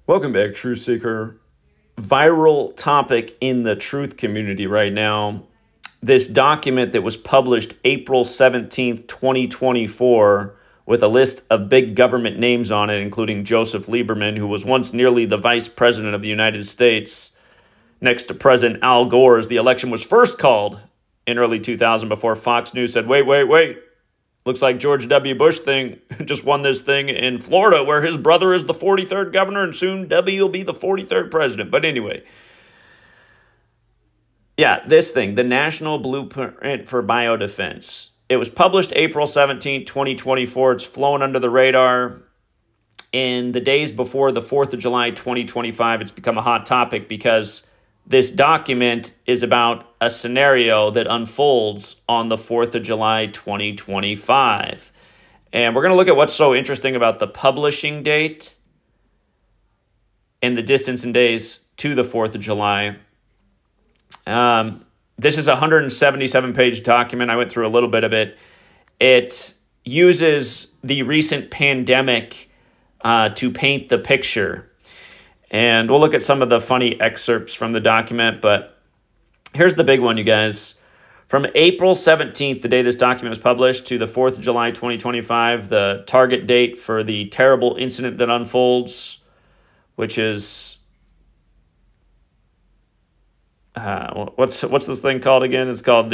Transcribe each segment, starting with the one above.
Welcome back, Truth Seeker. Viral topic in the truth community right now. This document that was published April 17th, 2024, with a list of big government names on it, including Joseph Lieberman, who was once nearly the vice president of the United States, next to President Al Gore, as the election was first called in early 2000 before Fox News said, wait. Looks like George W. Bush just won this thing in Florida where his brother is the 43rd governor and soon W will be the 43rd president. But anyway, yeah, this thing, the National Blueprint for Biodefense. It was published April 17, 2024. It's flown under the radar. In the days before the 4th of July, 2025, it's become a hot topic because this document is about a scenario that unfolds on the 4th of July, 2025. And we're going to look at what's so interesting about the publishing date and the distance in days to the 4th of July. This is a 177-page document. I went through a little bit of it. It uses the recent pandemic to paint the picture. And we'll look at some of the funny excerpts from the document, but here's the big one, you guys. From April 17th, the day this document was published, to the 4th of July, 2025, the target date for the terrible incident that unfolds, which is, what's this thing called again? It's called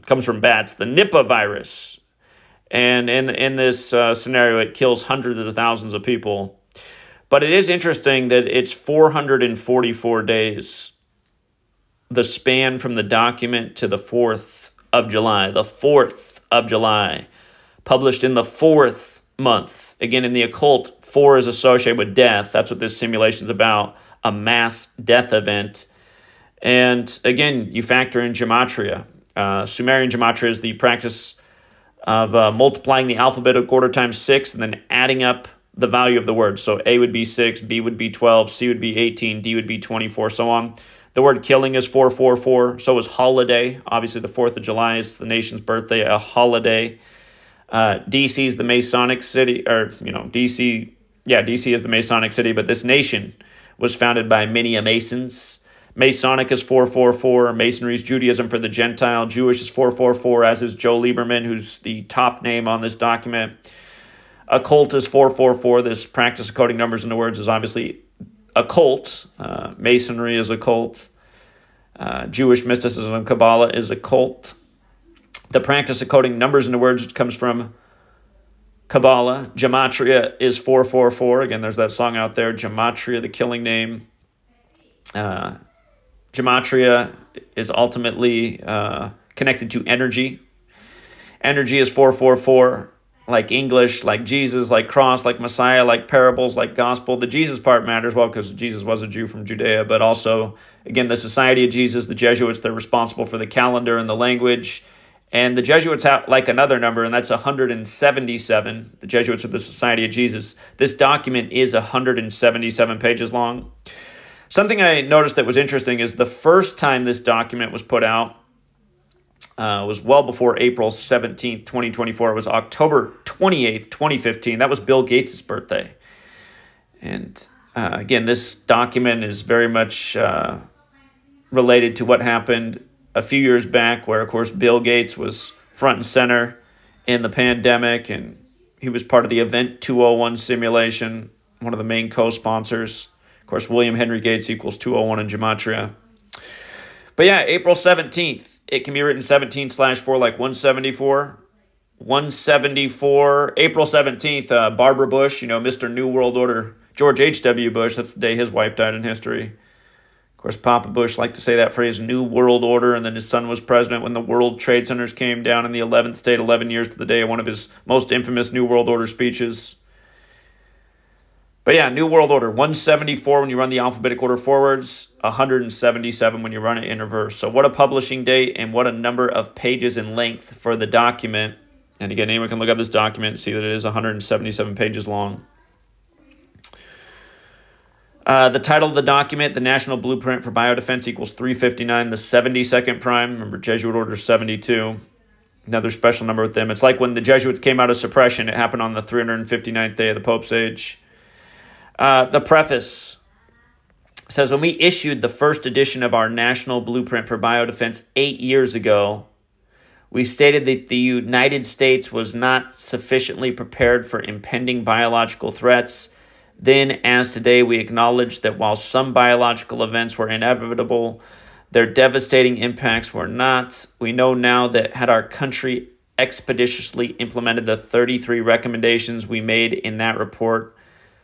comes from bats, the Nipah virus. And in this scenario, it kills hundreds of thousands of people. But it is interesting that it's 444 days, the span from the document to the 4th of July. The 4th of July, published in the 4th month. Again, in the occult, 4 is associated with death. That's what this simulation is about, a mass death event. And again, you factor in gematria. Sumerian gematria is the practice of multiplying the alphabetic order times 6 and then adding up the value of the word. So A would be 6, B would be 12, C would be 18, D would be 24, so on. The word killing is 444. So is holiday. Obviously, the 4th of July is the nation's birthday, a holiday. DC is the Masonic city, or, DC, yeah, DC is the Masonic city, but this nation was founded by many Masons. Masonic is 444. Masonry is Judaism for the Gentile. Jewish is 444, as is Joe Lieberman, who's the top name on this document. Occult is 444. This practice of coding numbers into words is obviously occult. Masonry is occult. Jewish mysticism, Kabbalah is occult. The practice of coding numbers into words, which comes from Kabbalah. Gematria is 444. Again, there's that song out there, Gematria, the killing name. Gematria is ultimately connected to energy. Energy is 444. Like English, like Jesus, like cross, like Messiah, like parables, like gospel. The Jesus part matters, well, because Jesus was a Jew from Judea, but also, again, the Society of Jesus, the Jesuits, they're responsible for the calendar and the language. And the Jesuits have like another number, and that's 177. The Jesuits are the Society of Jesus. This document is 177 pages long. Something I noticed that was interesting is the first time this document was put out was well before April 17th, 2024. It was October 28th, 2015. That was Bill Gates' birthday. And again, this document is very much related to what happened a few years back, where, of course, Bill Gates was front and center in the pandemic, and he was part of the Event 201 simulation, one of the main co-sponsors. Of course, William Henry Gates equals 201 in Gematria. But yeah, April 17th. It can be written 17/4 like 174. 174. April 17th, Barbara Bush, Mr. New World Order. George H.W. Bush, that's the day his wife died in history. Of course, Papa Bush liked to say that phrase, New World Order, and then his son was president when the World Trade Centers came down in the 11th state, 11 years to the day of one of his most infamous New World Order speeches. But yeah, New World Order, 174 when you run the alphabetic order forwards, 177 when you run it in reverse. So what a publishing date and what a number of pages in length for the document. And again, anyone can look up this document and see that it is 177 pages long. The title of the document, the National Blueprint for Biodefense equals 359, the 72nd prime. Remember, Jesuit Order 72. Another special number with them. It's like when the Jesuits came out of suppression. It happened on the 359th day of the Pope's age. The preface. It says, when we issued the first edition of our National Blueprint for Biodefense 8 years ago, we stated that the United States was not sufficiently prepared for impending biological threats. Then, as today, we acknowledge that while some biological events were inevitable, their devastating impacts were not. We know now that had our country expeditiously implemented the 33 recommendations we made in that report,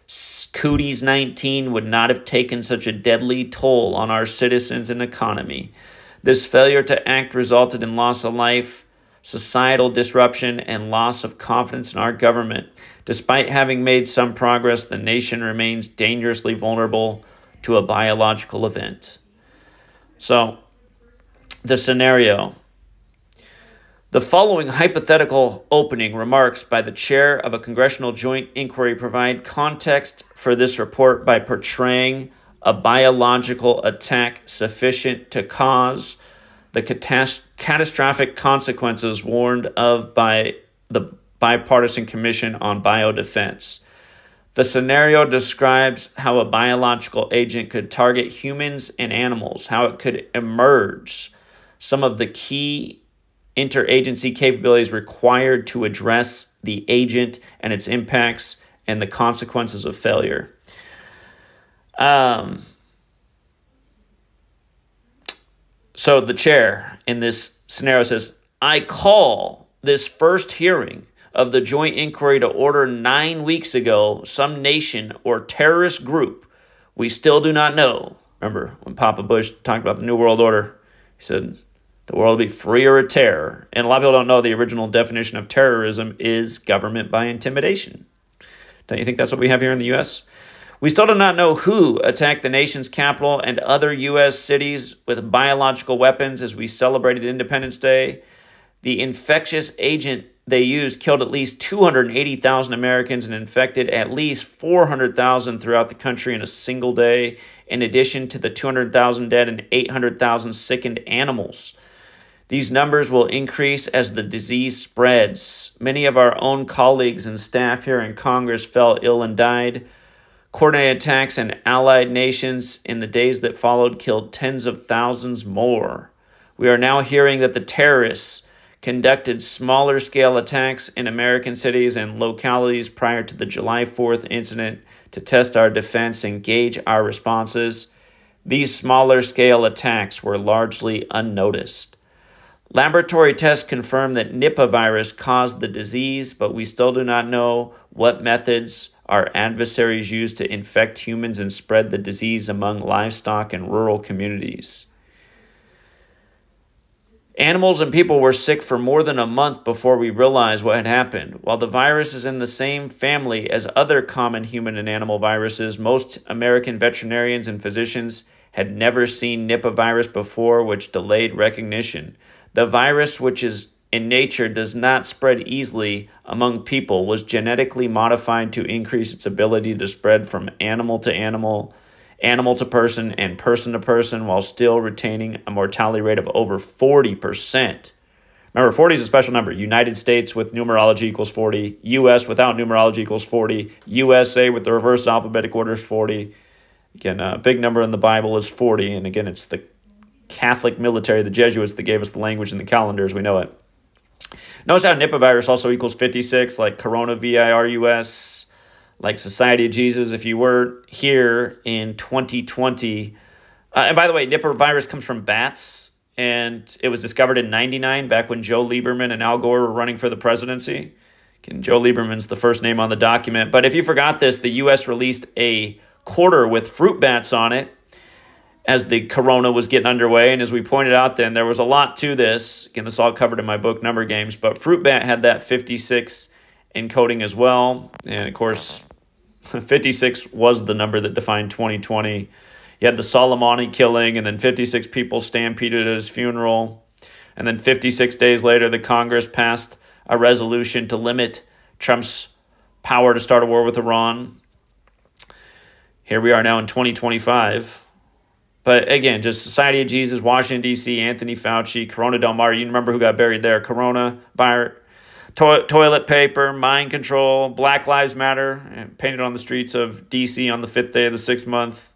Cooties 19 would not have taken such a deadly toll on our citizens and economy. This failure to act resulted in loss of life, societal disruption, and loss of confidence in our government. Despite having made some progress, the nation remains dangerously vulnerable to a biological event. So, the scenario. The following hypothetical opening remarks by the chair of a congressional joint inquiry provide context for this report by portraying a biological attack sufficient to cause the catastrophic consequences warned of by the Bipartisan Commission on Biodefense. The scenario describes how a biological agent could target humans and animals, how it could emerge, some of the key interagency capabilities required to address the agent and its impacts, and the consequences of failure. So the chair in this scenario says, I call this first hearing of the joint inquiry to order 9 weeks ago. Some nation or terrorist group we still do not know. Remember when Papa Bush talked about the New World Order, he said the world will be free or a terror. And a lot of people don't know the original definition of terrorism is government by intimidation. Don't you think that's what we have here in the U.S.? We still do not know who attacked the nation's capital and other U.S. cities with biological weapons as we celebrated Independence Day. The infectious agent they used killed at least 280,000 Americans and infected at least 400,000 throughout the country in a single day, in addition to the 200,000 dead and 800,000 sickened animals. These numbers will increase as the disease spreads. Many of our own colleagues and staff here in Congress fell ill and died. Coordinated attacks in allied nations in the days that followed killed tens of thousands more. We are now hearing that the terrorists conducted smaller-scale attacks in American cities and localities prior to the July 4th incident to test our defense and gauge our responses. These smaller-scale attacks were largely unnoticed. Laboratory tests confirm that Nipah virus caused the disease, but we still do not know what methods our adversaries used to infect humans and spread the disease among livestock and rural communities. Animals and people were sick for more than a month before we realized what had happened. While the virus is in the same family as other common human and animal viruses, most American veterinarians and physicians had never seen Nipah virus before, which delayed recognition. The virus, which is in nature does not spread easily among people, was genetically modified to increase its ability to spread from animal to animal, animal to person, and person to person, while still retaining a mortality rate of over 40%. Remember, 40 is a special number. United States with numerology equals 40. U.S. without numerology equals 40. USA with the reverse alphabetic order is 40. Again, a big number in the Bible is 40. And again, it's the Catholic military, the Jesuits, that gave us the language and the calendar as we know it. Notice how Nipah virus also equals 56, like coronavirus, like Society of Jesus. If you were here in 2020, and by the way, Nipah virus comes from bats, and it was discovered in '99, back when Joe Lieberman and Al Gore were running for the presidency. Again, Joe Lieberman's the first name on the document. But if you forgot this, the U.S. released a quarter with fruit bats on it as the corona was getting underway. And as we pointed out then, there was a lot to this. Again, this is all covered in my book, Number Games. But fruit bat had that 56 encoding as well. And, of course, 56 was the number that defined 2020. You had the Soleimani killing, and then 56 people stampeded at his funeral. And then 56 days later, the Congress passed a resolution to limit Trump's power to start a war with Iran. Here we are now in 2025. But again, just Society of Jesus, Washington, D.C., Anthony Fauci, Corona Del Mar. You remember who got buried there. Corona, toilet paper, mind control, Black Lives Matter, painted on the streets of D.C. on the 5th day of the 6th month.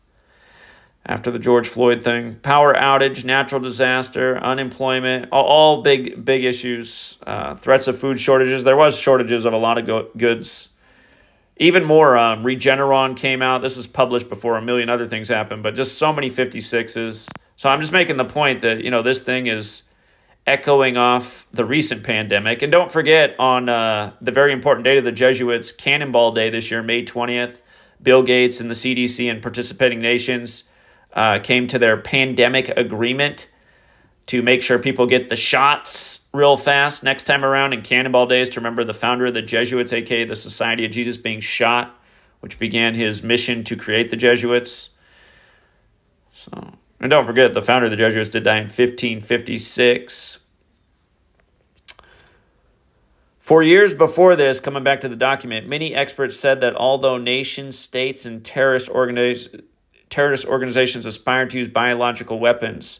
after the George Floyd thing. Power outage, natural disaster, unemployment, all big issues. Threats of food shortages. There was shortages of a lot of goods. Even more, Regeneron came out. This was published before a million other things happened, but just so many 56s. So I'm just making the point that, this thing is echoing off the recent pandemic. And don't forget, on the very important date of the Jesuits, Cannonball Day this year, May 20th, Bill Gates and the CDC and participating nations came to their pandemic agreement to make sure people get the shots real fast next time around. And Cannonball Day is to remember the founder of the Jesuits, a.k.a. the Society of Jesus, being shot, which began his mission to create the Jesuits. So, and don't forget, the founder of the Jesuits did die in 1556. 4 years before this, coming back to the document, many experts said that although nations, states, and terrorist organizations aspire to use biological weapons,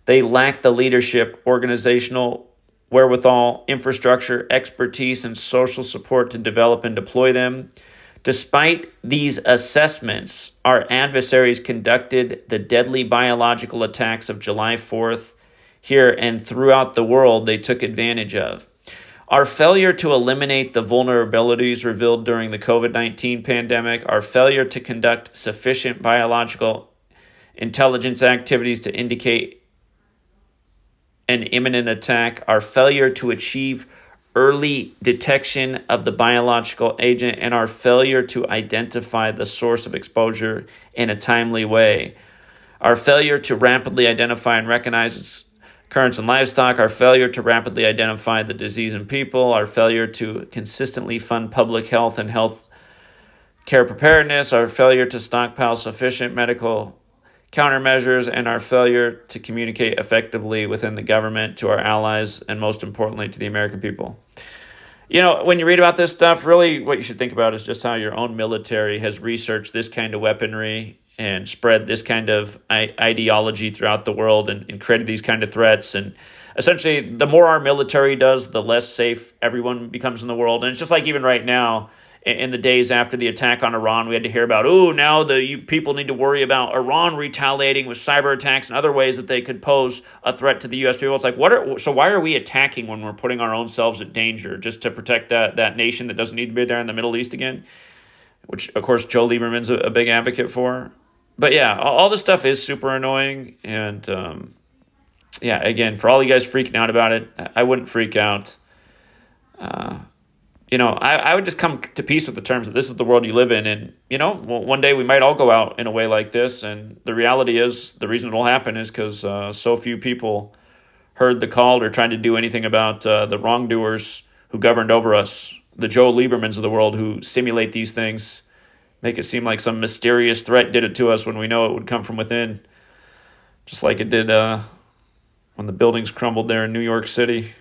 they lack the leadership, organizational wherewithal, infrastructure, expertise, and social support to develop and deploy them. Despite these assessments, our adversaries conducted the deadly biological attacks of July 4th here and throughout the world they took advantage of. Our failure to eliminate the vulnerabilities revealed during the COVID-19 pandemic, our failure to conduct sufficient biological intelligence activities to indicate an imminent attack, our failure to achieve early detection of the biological agent, and our failure to identify the source of exposure in a timely way. Our failure to rapidly identify and recognize its occurrence in livestock, our failure to rapidly identify the disease in people, our failure to consistently fund public health and health care preparedness, our failure to stockpile sufficient medical countermeasures, and our failure to communicate effectively within the government, to our allies, and most importantly, to the American people. When you read about this stuff, really what you should think about is just how your own military has researched this kind of weaponry and spread this kind of ideology throughout the world and created these kind of threats. And essentially, the more our military does, the less safe everyone becomes in the world. And it's just like even right now, in the days after the attack on Iran, we had to hear about, now people need to worry about Iran retaliating with cyber attacks and other ways that they could pose a threat to the U.S. people. It's like, so why are we attacking when we're putting our own selves at danger just to protect that nation that doesn't need to be there in the Middle East again? Which, of course, Joe Lieberman's a big advocate for. But yeah, all this stuff is super annoying. And again, for all you guys freaking out about it, I wouldn't freak out. I would just come to peace with the terms that this is the world you live in. And, one day we might all go out in a way like this. And the reality is the reason it will happen is because so few people heard the call or tried to do anything about the wrongdoers who governed over us, the Joe Liebermans of the world who simulate these things, make it seem like some mysterious threat did it to us when we know it would come from within, just like it did when the buildings crumbled there in New York City.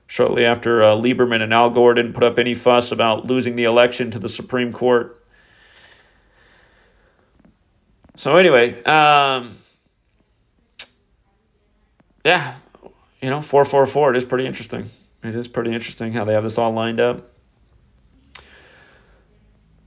Shortly after Lieberman and Al Gore didn't put up any fuss about losing the election to the Supreme Court. So anyway, 444, it is pretty interesting. It is pretty interesting how they have this all lined up.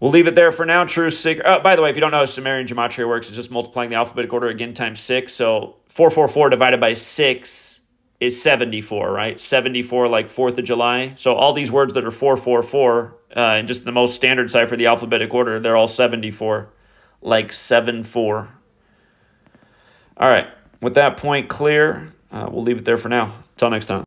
We'll leave it there for now. Truth seeker. Oh, by the way, if you don't know how Sumerian gematria works, it's just multiplying the alphabetic order again times 6. So 444 divided by 6 is 74, right? 74 like 4th of July. So all these words that are 444, and just the most standard cipher of the alphabetic order, they're all 74, like 74. All right. With that point clear, we'll leave it there for now. Until next time.